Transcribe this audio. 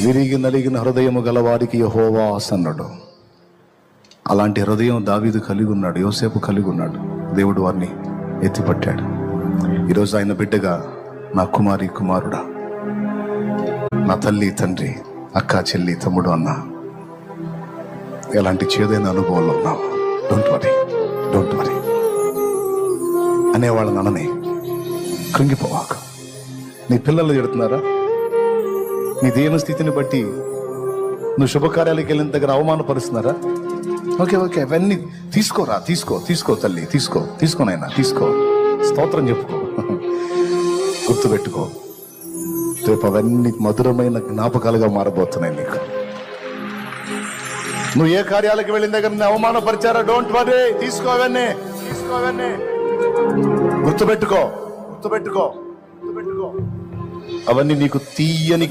విరిగి నలిగిన హృదయము గలవారికి యెహోవా ఆసన్నుడు. అలాంటి హృదయం దావీదు కలిగి ఉన్నాడు, యోసేపు కలిగి ఉన్నాడు. దేవుడు వారిని ఎత్తిపట్టాడు. ఈరోజు ఆయన బిడ్డగా నా కుమారి కుమారుడా, నా తల్లి తండ్రి, అక్క చెల్లి తమ్ముడు అన్న, ఎలాంటి చేదైన అనుభవంలో ఉన్నావు, డోంట్ వరీ అనేవాళ్ళని అనని కృంగిపోవాకు. నీ పిల్లలు చెడుతున్నారా? నీ దేవుని స్థితిని బట్టి నువ్వు శుభకార్యాలకు వెళ్ళిన దగ్గర అవమానపరుస్తున్నారా? ఓకే అవన్నీ తీసుకో తల్లి, తీసుకోనైనా తీసుకో, స్తోత్రం చెప్పుకో, గుర్తుపెట్టుకో. రేపు అవన్నీ మధురమైన జ్ఞాపకాలుగా మారబోతున్నాయి నీకు. నువ్వు ఏ కార్యాలకు వెళ్ళిన దగ్గర అవమానపరిచారా? డోంట్ వరీ, తీసుకో అవన్నీ గుర్తుపెట్టుకో. అవన్నీ నీకు తీయని